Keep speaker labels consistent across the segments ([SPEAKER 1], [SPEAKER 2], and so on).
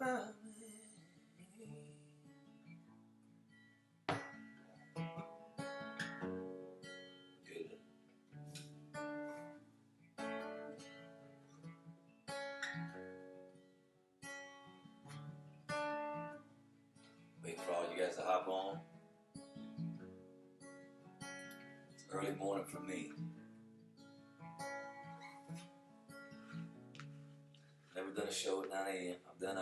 [SPEAKER 1] by me. Good. Wait for all you guys to hop on. It's early morning for me. Never done a show at 9 a.m. I've done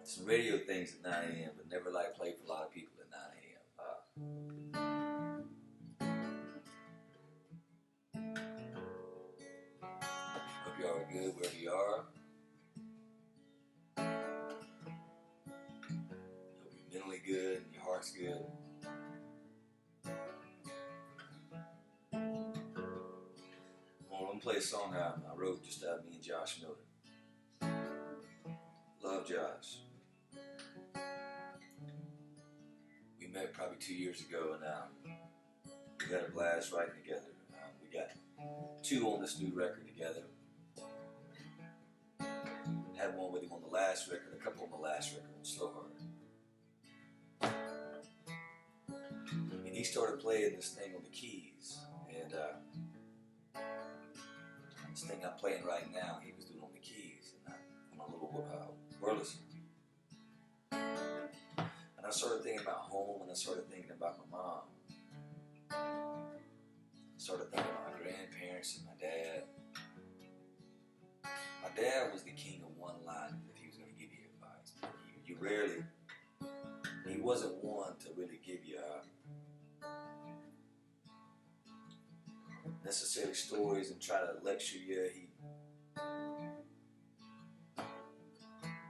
[SPEAKER 1] some radio things at 9 a.m. but never like played for a lot of people at 9 a.m. Hope you all are good wherever you are. Hope you're mentally good and your heart's good. I'm gonna play a song I wrote just me and Josh Miller. Love Josh. We met probably 2 years ago, and we had a blast writing together. We got 2 on this new record together. Had one with him on the last record, a couple on the last record on Slow Heart. And he started playing this thing on the keys, and this thing I'm playing right now, he was doing on the keys, and on a little Wurlitzer. And I started thinking about home, and I started thinking about my mom. I started thinking about my grandparents and my dad. My dad was the king of one line if he was going to give you advice. You rarely, he wasn't one to really give you necessary stories and try to lecture you.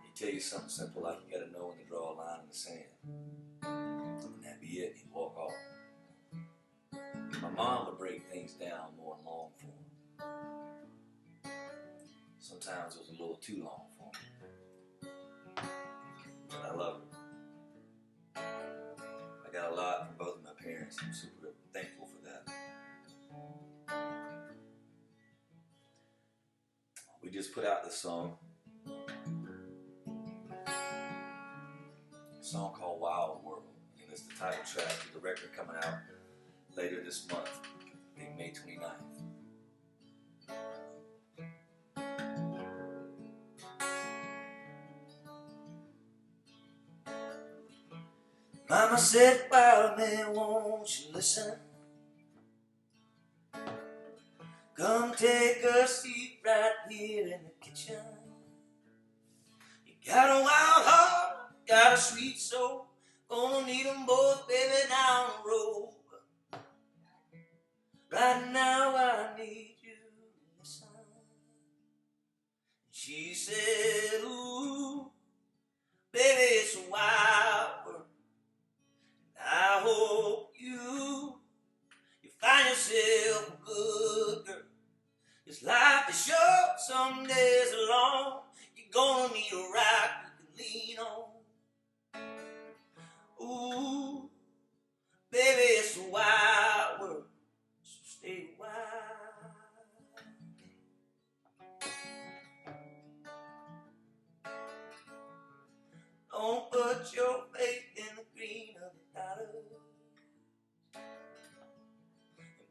[SPEAKER 1] He'd tell you something simple like you got to know when to draw a line in the sand. And that'd be it. He'd walk off. My mom would break things down more in long form. Sometimes it was a little too long for me. But I love her. I got a lot from both of my parents. I'm super thankful for that. We just put out this song. A song called Wild World. And it's the title track of the record coming out later this month, I think May 29th. Mama said, wild man, won't you listen? Come take a seat right here in the kitchen. You got a wild heart, got a sweet soul. Gonna need them both, baby, down the road. Right now I need you to listen. She said, ooh, baby, it's a wild world. I hope you find yourself a good girl. This life is short, some days are long. You're gonna need a rock you can lean on. Ooh, baby, it's a wild world, so stay wild. Don't put your faith in the green of the dollar.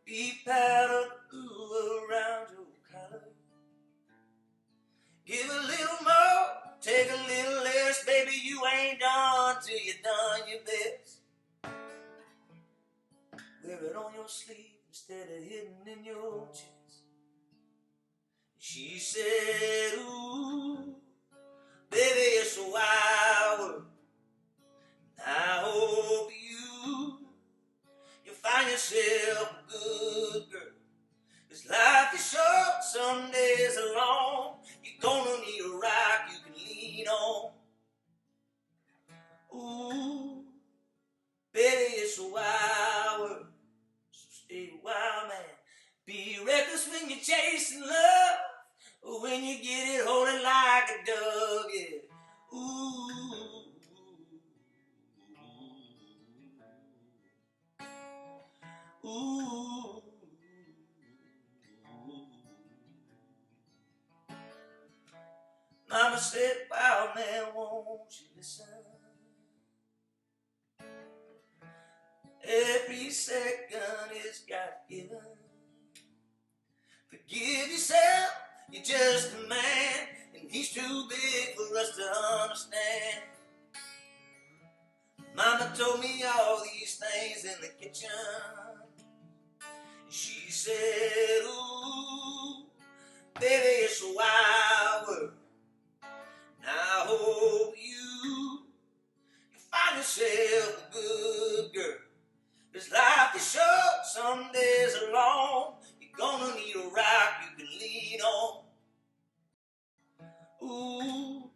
[SPEAKER 1] Be proud of the blue around your collar. Give a little more, take a little less. Baby, you ain't done till you done your best. Wear it on your sleeve instead of hidden in your chest. She said, ooh, baby, it's a wild world. I hope you find yourself a good girl. This life is short, some days are long. You're gonna need a rock you can lean on. Ooh, baby, it's a wild world, so stay wild, man. Be reckless when you're chasing love, or when you get it, hold it like a dove, yeah. Ooh. Ooh. Mama said, "Wow, man, won't you listen? Every second is God-given. Forgive yourself, you're just a man, and he's too big for us to understand." Mama told me all these things in the kitchen. She said, "Ooh, baby, it's a wild world. And I hope you find yourself a good girl. This life is short, some days are long. You're gonna need a rock you can lean on. Ooh,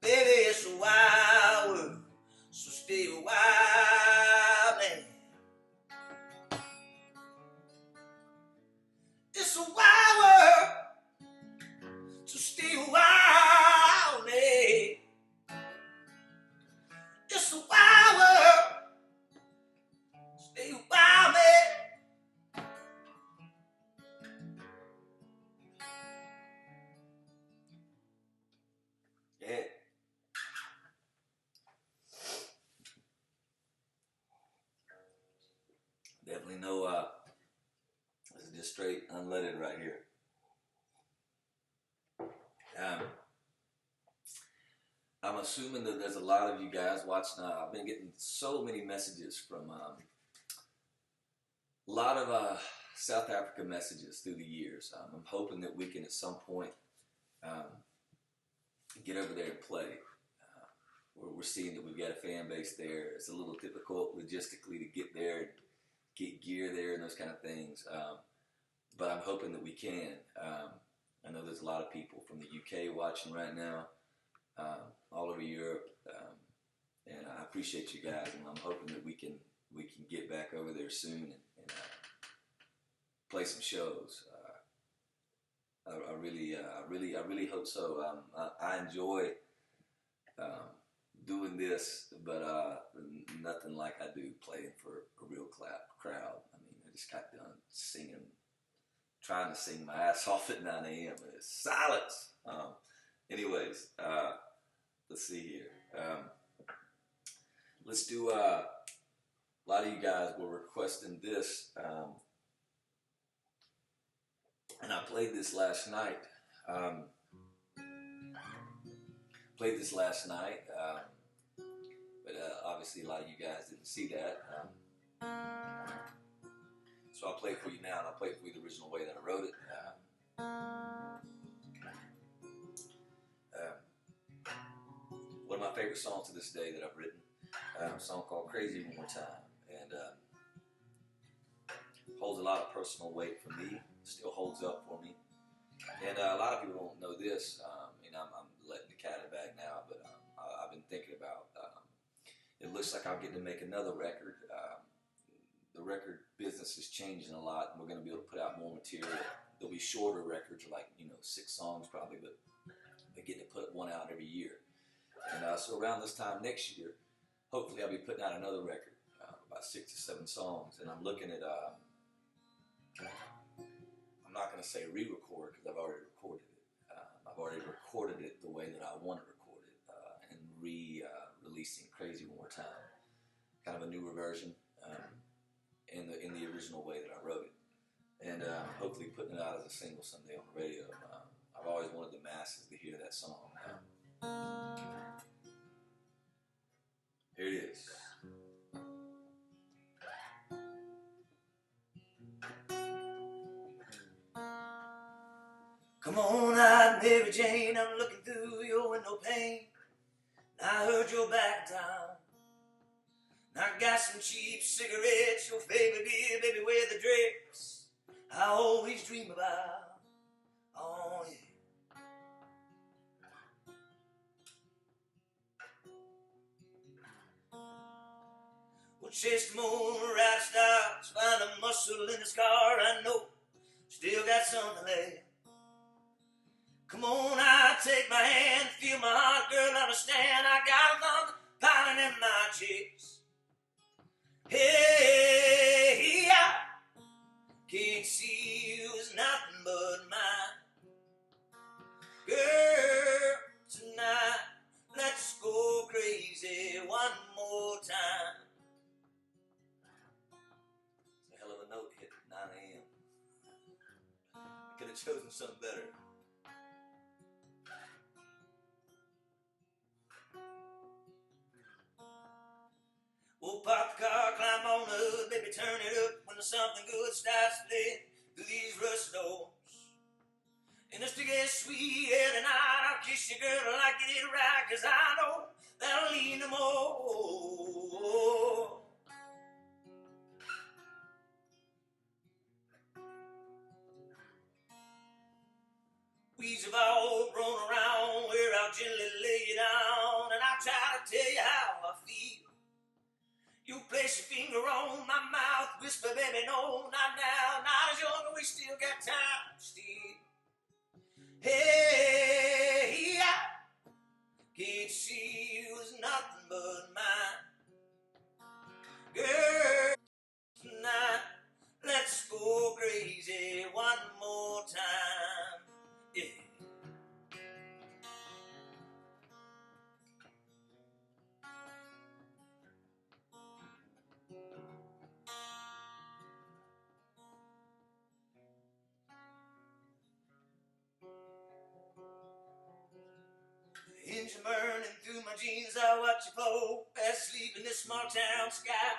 [SPEAKER 1] baby, it's a wild world, so stay a wild man. It's a wild world, so stay a wild man. It's a wild world, stay a wild man. Yeah. Definitely no, this is just straight unleaded right here. I'm assuming that there's a lot of you guys watching. I've been getting so many messages from a lot of South Africa messages through the years. I'm hoping that we can at some point get over there and play. We're seeing that we've got a fan base there. It's a little difficult logistically to get there and get gear there and those kind of things. But I'm hoping that we can. I know there's a lot of people from the UK watching right now, all over Europe, and I appreciate you guys. And I'm hoping that we can get back over there soon and play some shows. I really hope so. I enjoy doing this, but nothing like I do playing for a real crowd. I mean, I just got done singing, trying to sing my ass off at 9 a.m. and it's silence. Anyways, let's see here. Let's do, a lot of you guys were requesting this, and I played this last night. But obviously a lot of you guys didn't see that. So I'll play it for you now, and I'll play it for you the original way that I wrote it. One of my favorite songs to this day that I've written, a song called Crazy One More Time, and holds a lot of personal weight for me, still holds up for me. And a lot of people don't know this, and I'm letting the cat in the bag now, but I've been thinking about, it looks like I'm getting to make another record. The record business is changing a lot, and we're going to be able to put out more material. There'll be shorter records, like 6 songs probably, but we're getting to put one out every year. And so around this time next year, hopefully I'll be putting out another record, about 6 to 7 songs, and I'm looking at, I'm not going to say re-record because I've already recorded it. I've already recorded it the way that I want to record it, and releasing Crazy One More Time, kind of a newer version. In the original way that I wrote it, and hopefully putting it out as a single someday on the radio. I've always wanted the masses to hear that song. Here it is. Come on out, Mary Jane, I'm looking through your window pane. I heard you're back in town. I got some cheap cigarettes, your favorite beer, baby, wear the dress I always dream about. Oh, yeah. We'll chase the moon, ride the stars, find a muscle in the scar. I know, still got something left. Come on, I take my hand, feel my heart, girl, understand. I got a thunder pounding in my chest. Hey, I can't see you as nothing but mine. Girl, have chosen something better. We'll park the car, climb on up, baby, turn it up when something good starts to play through these rust doors. And just to get sweet every night, I'll kiss you, girl, till I get it right, 'cause I know that'll lead no more. Weeds have all grown around where I'll gently lay you down, and I'll try to tell you how I feel. You place your finger on my mouth, whisper, baby, no, not now, not as young, we still got time still. Hey, I can't see you as nothing but mine. Girl, tonight, let's go crazy one more time. Yeah. Engine burning through my jeans, I watch you fall fast asleep in this small town sky,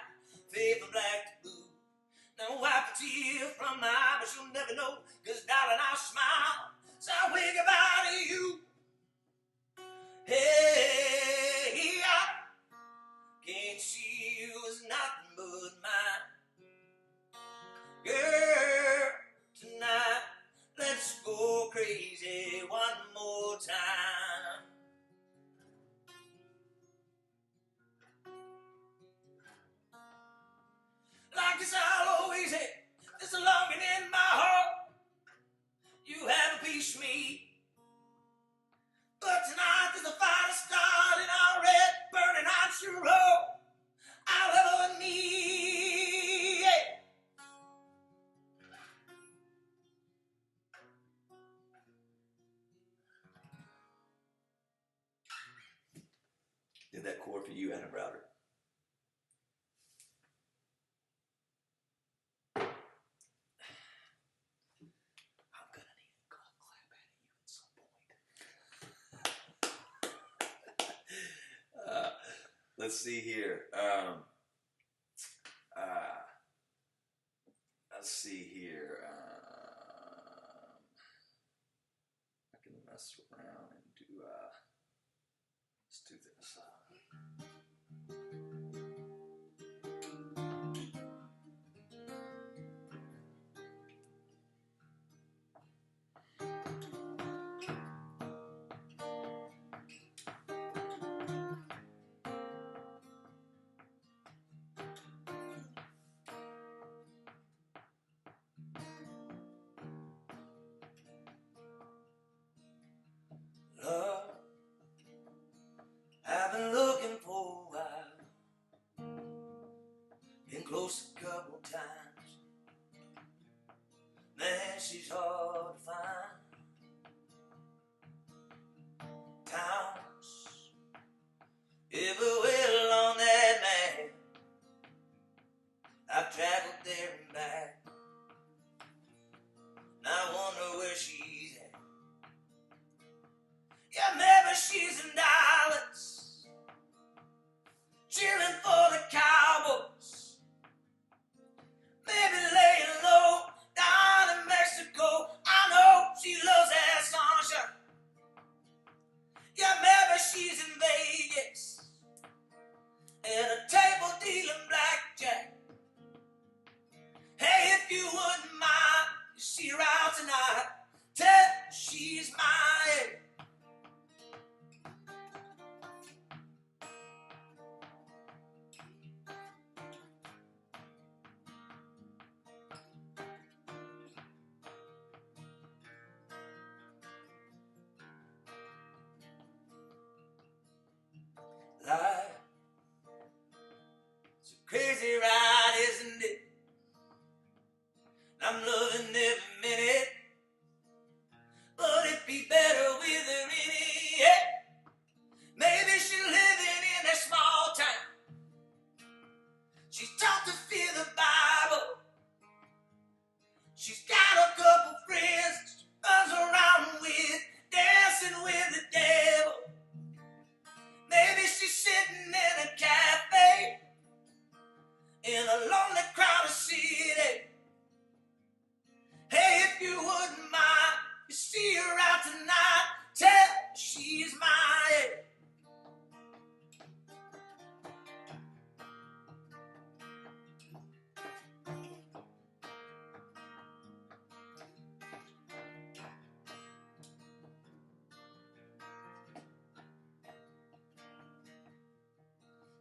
[SPEAKER 1] fade from black to blue. Now wipe a tear from my eye, but you'll never know, 'cause darling, I'll smile, so I wave goodbye to you. Hey, I can't see you as nothing but mine. Girl, tonight, let's go crazy one more time. Like this I'll always have, there's a longing in my heart. You have a piece of me. But tonight there's a fire starting our red, burning hot, sure all I'll ever need. Yeah. Did that chord for you, Anna Browder. I'm gonna need a golf clap out of you at some point. Let's see here. Let's see here. I can mess around and do. Let's do this. Love, I've been looking for a while, been close a couple times. Man, she's hard to find. Towns everywhere along that map, I've traveled there and back, and I wonder where she's at. Yeah, maybe she's in Dallas, cheering for the Cowboys. Maybe laying low down in Mexico. I know she loves that sunshine. Yeah, maybe she's in Vegas at a table dealing blackjack. Hey, if you wouldn't mind, you see her out tonight. Tell her she's mine. Life, it's a crazy ride, isn't it? I'm loving every minute, but it'd be better you see her out tonight, tell her she's mine.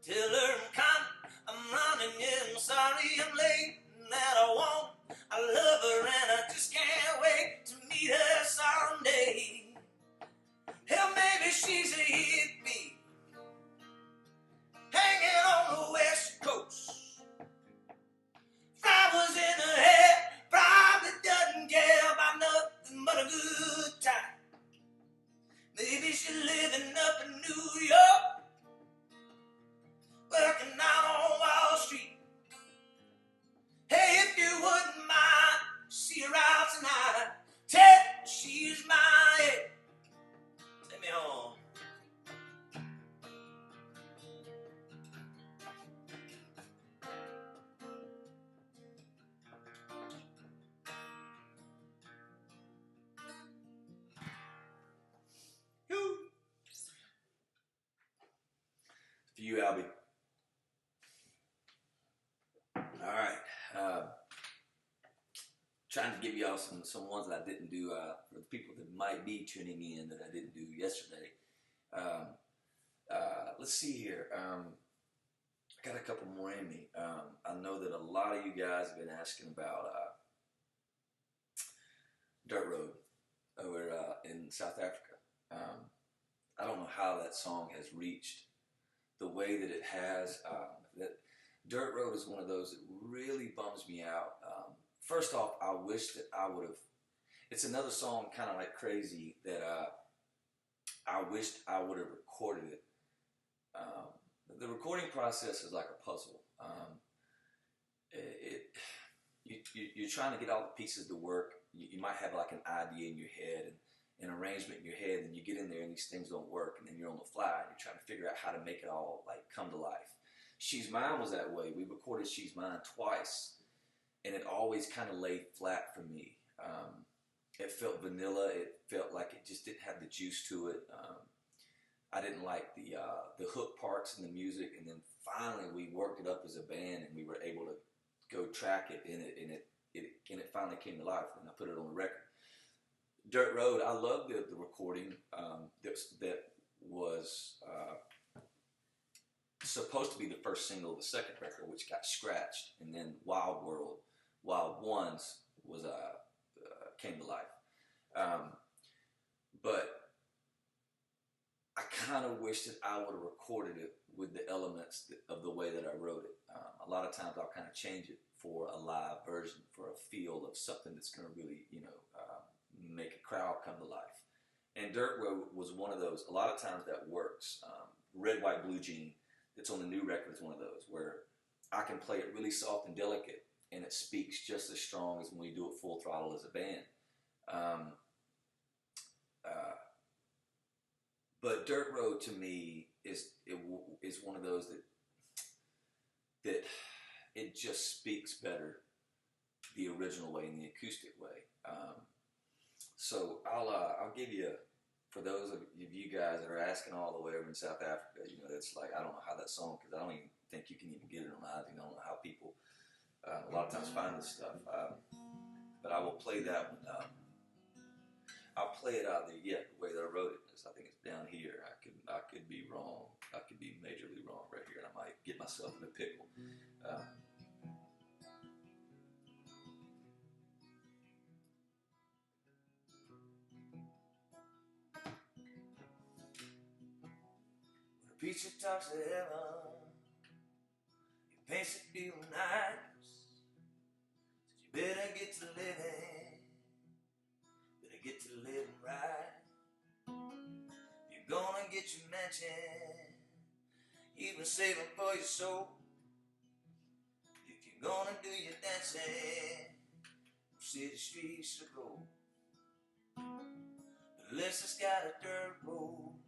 [SPEAKER 1] Tell her I'm coming, I'm running, yeah, I'm sorry I'm late, and that I love her, and I just can't wait to meet her someday. Hell, maybe she's a hippie, hanging on the west coast. Flowers in her hair, probably doesn't care about nothing but a good time. Maybe she's living up in New York, working out on Wall Street. Hey, if you wouldn't mind, see her out tonight, tell her she's mine. Take me home. For you, Albie. All right. Trying to give y'all some ones that I didn't do for the people that might be tuning in that I didn't do yesterday. Let's see here. I got a couple more in me. I know that a lot of you guys have been asking about Dirt Road over in South Africa. I don't know how that song has reached the way that it has. That Dirt Road is one of those that really bums me out. First off, I wish that I would have. It's another song, kind of like Crazy, that I wished I would have recorded it. The recording process is like a puzzle. You're trying to get all the pieces to work. You might have like an idea in your head and an arrangement in your head, and you get in there and these things don't work, and then you're on the fly and you're trying to figure out how to make it all like come to life. She's Mine was that way. We recorded She's Mine twice, and it always kind of laid flat for me. It felt vanilla. It felt like it just didn't have the juice to it. I didn't like the hook parts in the music, and then finally we worked it up as a band, and we were able to go track it, and it finally came to life, and I put it on the record. Dirt Road, I love the recording that was supposed to be the first single of the second record, which got scratched, and then Wild Ones was came to life. But I kind of wish that I would have recorded it with the elements of the way that I wrote it. A lot of times I'll kind of change it for a live version, for a feel of something that's going to really, make a crowd come to life. And Dirt Road was one of those. A lot of times that works. Red, White, Blue Jean, that's on the new record, is one of those where I can play it really soft and delicate, and it speaks just as strong as when we do it full throttle as a band. But Dirt Road to me is one of those that it just speaks better the original way and the acoustic way. So I'll give you, for those of you guys that are asking all the way over in South Africa, that's like, I don't know how that song, because I don't even think you can even get it on iTunes. I don't know how people a lot of times find this stuff. But I will play that one. I'll play it out the way that I wrote it. I think it's down here. I could be wrong. I could be majorly wrong right here, and I might get myself in a pickle. When a preacher talks to heaven, he paints it real nice. Says you better get to living. Get to living right. You're gonna get your mansion, even saving for your soul. If you're gonna do your dancing, city streets to go. Unless it's got a dirt road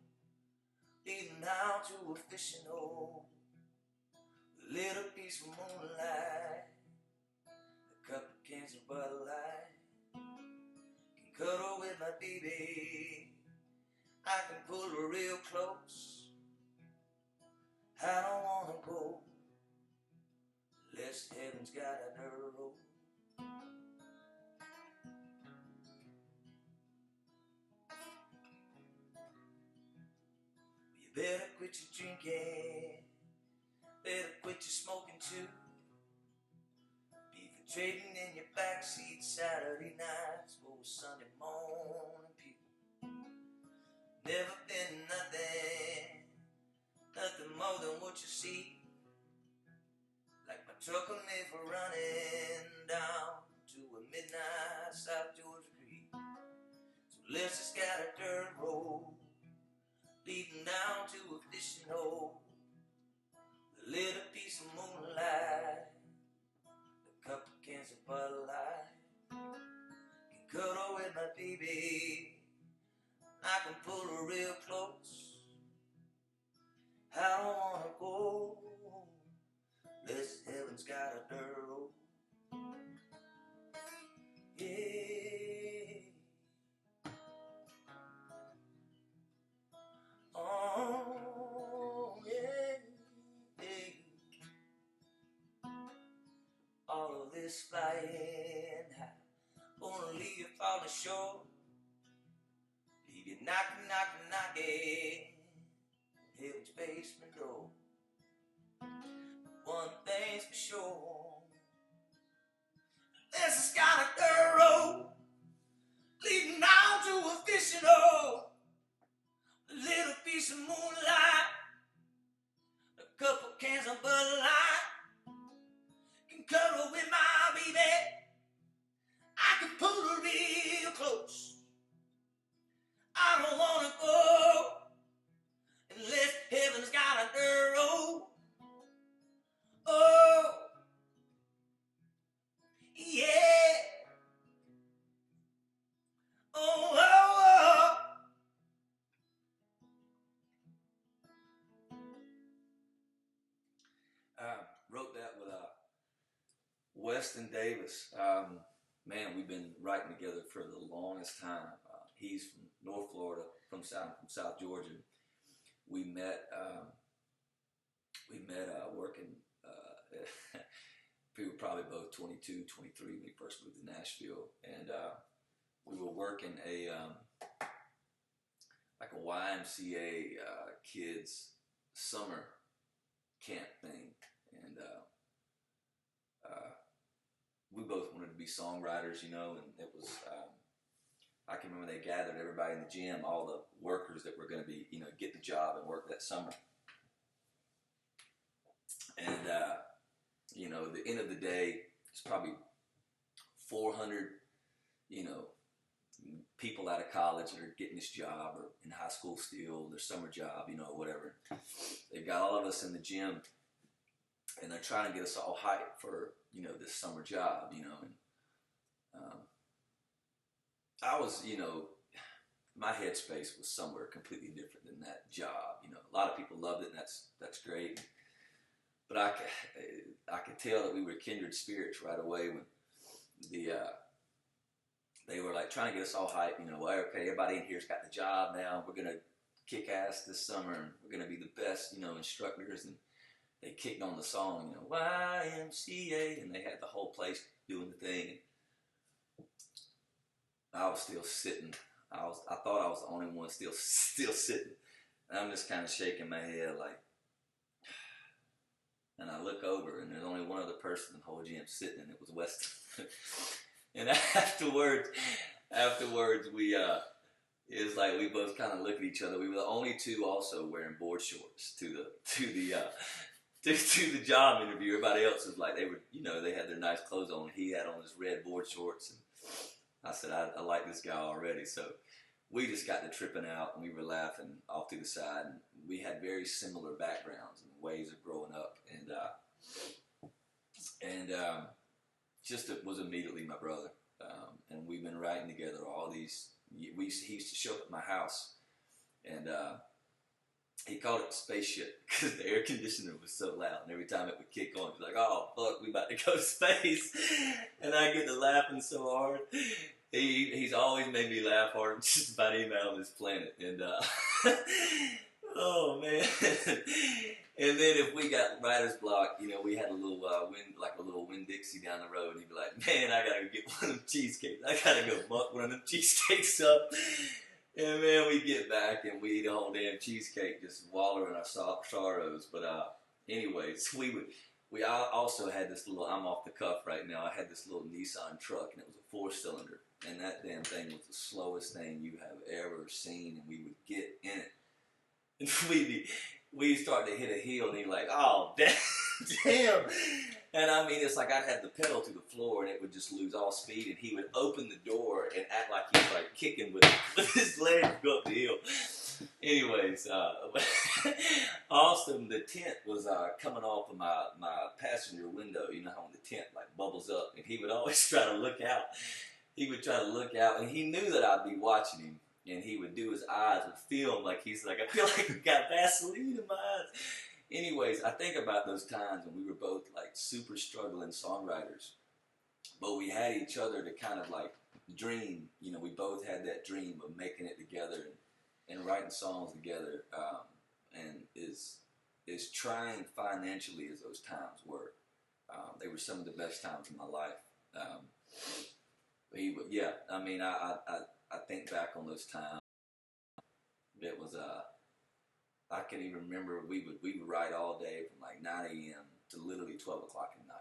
[SPEAKER 1] leading out to a fishing hole, a little piece of moonlight, a couple cans of Bud Light. Cuddle with my baby, I can pull her real close. I don't wanna go unless heaven's got a dirt road. You better quit your drinking, better quit your smoking too. Be for trading in your backseat Saturday nights for a Sunday morning pew. Never been nothing, nothing more than what you see. Like my truck will never running down to a midnight South Georgia Creek. So let's just got a dirt road leading down to a fishing hole. A little piece of moonlight, a couple cans of Bud Light. Can cuddle with my baby, I can pull her real close. I don't wanna go unless heaven's got a dirt road. Yeah. Oh, yeah, yeah. All of this flying high, gonna leave you falling short. Leave you knocking, knocking, knocking heaven's basement door. One thing's for sure, this has got a dirt road leading down to a fishing hole. A little piece of moonlight, a couple cans of Bud Light. Can cuddle with my baby, I can pull her real close. I don't wanna go unless heaven's got a dirt road. Oh, yeah. Oh, oh, oh. Wrote that with Weston Davis. Man, we've been writing together for the longest time. He's from North Florida, from South Georgia. We met working. We were probably both 22, 23 when we first moved to Nashville, and we were working like a YMCA kids summer camp thing, and we both wanted to be songwriters, you know, and it was. I can remember they gathered everybody in the gym, all the workers that were going to be, you know, get the job and work that summer. And, you know, at the end of the day, it's probably 400, you know, people out of college that are getting this job or in high school still, their summer job, you know, whatever. They've got all of us in the gym and they're trying to get us all hyped for, you know, this summer job, you know, and I was, you know, my headspace was somewhere completely different than that job. You know, a lot of people loved it, and that's great. But I could tell that we were kindred spirits right away when they were like trying to get us all hyped. You know, well, okay, everybody in here's got the job now. We're gonna kick ass this summer, and we're gonna be the best, you know, instructors. And they kicked on the song, you know, YMCA, and they had the whole place doing the thing. I was still sitting. I thought I was the only one still sitting. And I'm just kind of shaking my head like, and I look over and there's only one other person in the whole gym sitting, and it was Weston. And afterwards we it was like we both kind of looked at each other. We were the only two also wearing board shorts to the job interview. Everybody else was like, they were, you know, they had their nice clothes on. He had on his red board shorts, and I said, I like this guy already. So we just got to tripping out, and we were laughing off to the side. And we had very similar backgrounds and ways of growing up, and just was immediately my brother. And we've been writing together all these. He used to show up at my house, and he called it spaceship because the air conditioner was so loud, and every time it would kick on, he was like, "Oh fuck, we about to go to space," and I get to laughing so hard. he's always made me laugh hard just about anybody on this planet. And oh man. And then if we got writer's block, you know, we had a little like a little Winn-Dixie down the road, and he'd be like, "Man, I gotta get one of them cheesecakes. I gotta go muck one of them cheesecakes up." And man, we get back and we eat a whole damn cheesecake, just wallow in our sorrows. But anyways, we also had this little. I'm off the cuff right now. I had this little Nissan truck, and it was a 4-cylinder, and that damn thing was the slowest thing you have ever seen. And we would get in it, and we'd start to hit a hill, and he'd be like, "Oh damn!" And I mean, it's like I'd have the pedal to the floor, and it would just lose all speed. And he would open the door and act like he was like kicking with his legs to go up the hill. Anyways, also the tent was coming off of my passenger window. You know how when the tent like bubbles up, and he would always try to look out. He would try to look out, and he knew that I'd be watching him. And he would do his eyes would film like he's like, I feel like I've got Vaseline in my eyes. Anyways, I think about those times when we were both like super struggling songwriters, but we had each other to kind of like dream. You know, we both had that dream of making it together and writing songs together. And is trying financially as those times were. They were some of the best times in my life. But yeah, I mean, I think back on those times. It was I can even remember we would write all day from like 9 a.m. to literally 12 o'clock at night.